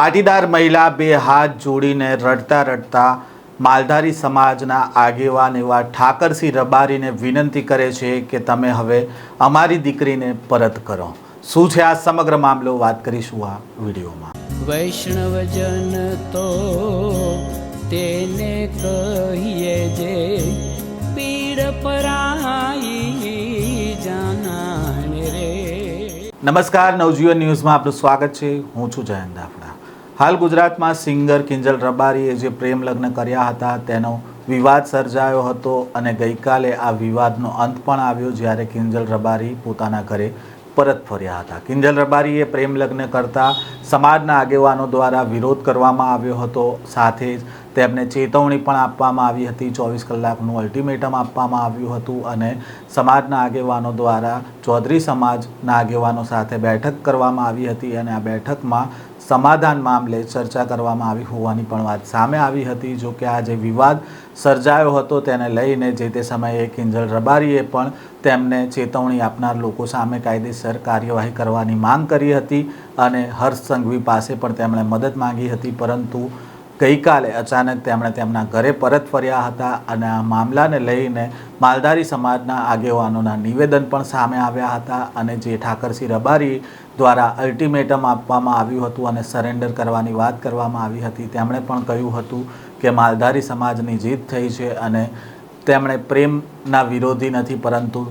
પાટીદાર મહિલા બે હાથ જોડીને રડતા રડતા માલધારી સમાજના આગેવાન એવા ઠાકરસિંહ રબારીને વિનંતી કરે છે કે તમે હવે અમારી દીકરીને પરત કરો। શું છે આ સમગ્ર મામલો, વાત કરીશું આ વિડીયોમાં। વૈષ્ણવજન તો તેને કહીએ જે પીડ પરાઈ જાનાને રે। નમસ્કાર, નવજીવન ન્યૂઝમાં આપનું સ્વાગત છે। હું છું જયંત દાફડા। હાલ ગુજરાતમાં સિંગર કિંજલ રબારીએ જે પ્રેમ લગ્ન કર્યા હતા તેનો વિવાદ સર્જાયો હતો અને ગઈકાલે આ વિવાદનો અંત પણ આવ્યો જ્યારે કિંજલ રબારી પોતાના ઘરે પરત ફર્યા હતા। કિંજલ રબારીએ પ્રેમ લગ્ન કરતા સમાજના આગેવાનો દ્વારા વિરોધ કરવામાં આવ્યો હતો, સાથે જ તેમને ચેતવણી પણ આપવામાં આવી હતી। 24 કલાકનું અલ્ટિમેટમ આપવામાં આવ્યું હતું અને સમાજના આગેવાનો દ્વારા ચૌધરી સમાજના આગેવાનો સાથે બેઠક કરવામાં આવી હતી અને આ બેઠકમાં સમાધાન મામલે ચર્ચા કરવામાં આવી હોવાની પણ વાત સામે આવી હતી। જો કે આ જે વિવાદ સર્જાયો હતો તેને લઈને જે તે સમયે કિંજલ રબારીએ પણ તેમને ચેતવણી આપનાર લોકો સામે કાયદેસર કાર્યવાહી કરવાની માંગ કરી હતી અને હર્ષ સંઘવી પાસે પણ તેમણે મદદ માંગી હતી, પરંતુ ગઈકાલે અચાનક તેમણે તેમના ઘરે પરત ફર્યા હતા અને આ મામલાને લઈને માલધારી સમાજના આગેવાનોના નિવેદન પણ સામે આવ્યા હતા અને જે ઠાકરસિંહ રબારી દ્વારા અલ્ટિમેટમ આપવામાં આવ્યું હતું અને સરેન્ડર કરવાની વાત કરવામાં આવી હતી, તેમણે પણ કહ્યું હતું કે માલધારી સમાજની જીત થઈ છે અને તેમણે પ્રેમના વિરોધી નથી, પરંતુ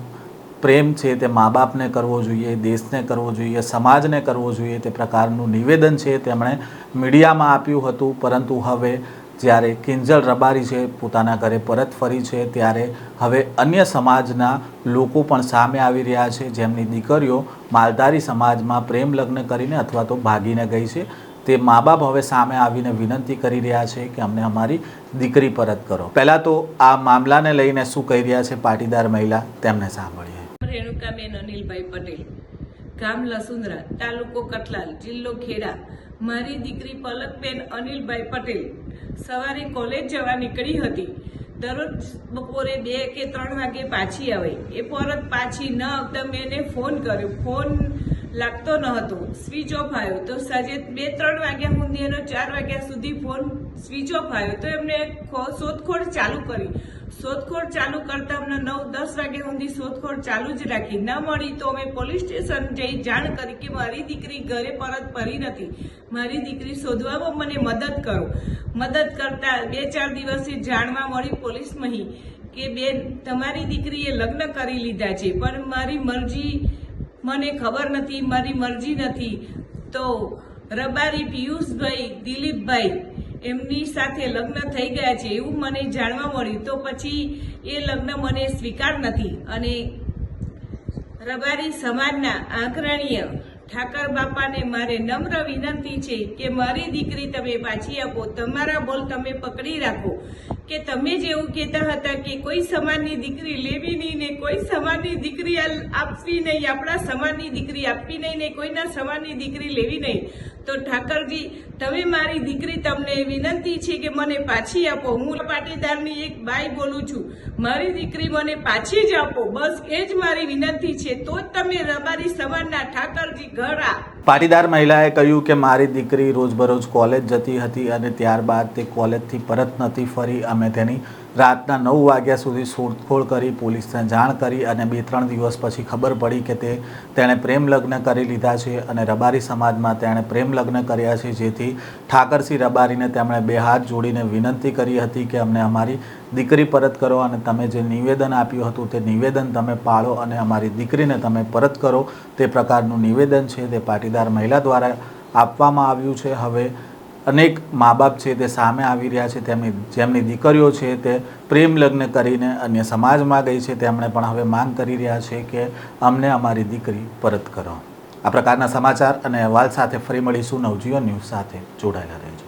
પ્રેમ છે તે મા બાપને કરવો જોઈએ, દેશને કરવો જોઈએ, સમાજને કરવો જોઈએ, તે પ્રકારનું નિવેદન છે તેમણે મીડિયામાં આપ્યું હતું। પરંતુ હવે જ્યારે કિંજલ રબારી છે પોતાના ઘરે પરત ફરી છે ત્યારે હવે અન્ય સમાજના લોકો પણ સામે આવી રહ્યા છે જેમની દીકરીઓ માલધારી સમાજમાં પ્રેમ લગ્ન કરીને અથવા તો ભાગીને ગઈ છે। તે મા બાપ હવે સામે આવીને વિનંતી કરી રહ્યા છે કે અમને અમારી દીકરી પરત કરો। પહેલાં તો આ મામલાને લઈને શું કહી રહ્યા છે પાટીદાર મહિલા, તેમને સાંભળીએ। રેણુકાબેન અનિલભાઈ પટેલ, ગામ લસુંદરા, તાલુકો કટલાલ, જિલ્લો ખેડા। મારી દીકરી પલકબેન અનિલભાઈ પટેલ સવારે કોલેજ જવા નીકળી હતી। દરરોજ બપોરે 2 કે 3 વાગે પાછી આવે, એ પરત પાછી ન આવતા મેં એને ફોન કર્યો, ફોન લાગતો ન હતો, સ્વિચ ઓફ આવ્યો। તો સાંજે 2-3 વાગ્યા સુધી એનો 4 વાગ્યા સુધી ફોન સ્વિચ ઓફ આવ્યો તો એમને શોધખોળ ચાલુ કરી। શોધખોળ ચાલુ કરતા અમને 9-10 વાગ્યા સુધી શોધખોળ ચાલુ જ રાખી, ન મળી તો અમે પોલીસ સ્ટેશન જઈ જાણ કરી કે મારી દીકરી ઘરે પરત ફરી નથી, મારી દીકરી શોધવામાં મને મદદ કરો। મદદ કરતા 2-4 દિવસે જાણવા મળી પોલીસમાં કે બેન તમારી દીકરીએ લગ્ન કરી લીધા છે, પણ મારી મરજી મને ખબર નથી, મારી મરજી નથી। તો રબારી પિયુષભાઈ, દિલીપભાઈ એમની સાથે લગ્ન થઈ ગયા છે એવું મને જાણવા મળ્યું। તો પછી એ લગ્ન મને સ્વીકાર નથી અને રબારી સમાજના આગ્રણીય ઠાકર બાપાને મારે નમ્ર વિનંતી છે કે મારી દીકરી તમે પાછી આપો। તમારા બોલ તમે પકડી રાખો કે તમે જેવું કહેતા હતા કે કોઈ સમાજની દીકરી લેવી નહીં ને કોઈ સમાજની દીકરી આપવી નહીં, આપણા સમાજની દીકરી આપવી નહીં ને કોઈના સમાજની દીકરી લેવી નહીં, તો ઠાકરજી તમે મારી દીકરી તમને વિનંતી છે કે મને પાછી આપો। હું પાટીદારની એક બાઈ બોલું છું, મારી દીકરી મને પાછી જ આપો, બસ એ જ મારી વિનંતી છે, તો જ તમે રબારી સમાજના ઠાકરજી ઘર આ। પાટીદાર મહિલાએ કહ્યું કે મારી દીકરી રોજબરોજ કોલેજ જતી હતી અને ત્યારબાદ તે કોલેજથી પરત નથી ફરી। અમે તેની રાતના 9 વાગ્યા સુધી શોધખોળ કરી, પોલીસને જાણ કરી અને 2-3 દિવસ પછી ખબર પડી કે તેણે પ્રેમ લગ્ન કરી લીધા છે અને રબારી સમાજમાં તેણે પ્રેમ લગ્ન કર્યા છે, જેથી ઠાકરસિંહ રબારીને તેમણે 2 હાથ જોડીને વિનંતી કરી હતી કે અમને અમારી દીકરી પરત કરો અને તમે જે નિવેદન આપ્યું હતું તે નિવેદન તમે પાળો અને અમારી દીકરીને તમે પરત કરો। તે પ્રકારનું નિવેદન છે તે પાટીદાર મહિલા દ્વારા આપવામાં આવ્યું છે। હવે અનેક મા બાપ છે તે સામે આવી રહ્યા છે, જેમની દીકરીઓ છે તે પ્રેમ લગ્ન કરીને અન્ય સમાજમાં ગઈ છે, તેમણે પણ હવે માંગ કરી રહ્યા છે કે અમને અમારી દીકરી પરત કરો। આ પ્રકારના સમાચાર અને અહેવાલ સાથે ફરી મળીશું। નવજીવન ન્યૂઝ સાથે જોડાયેલા રહેજો।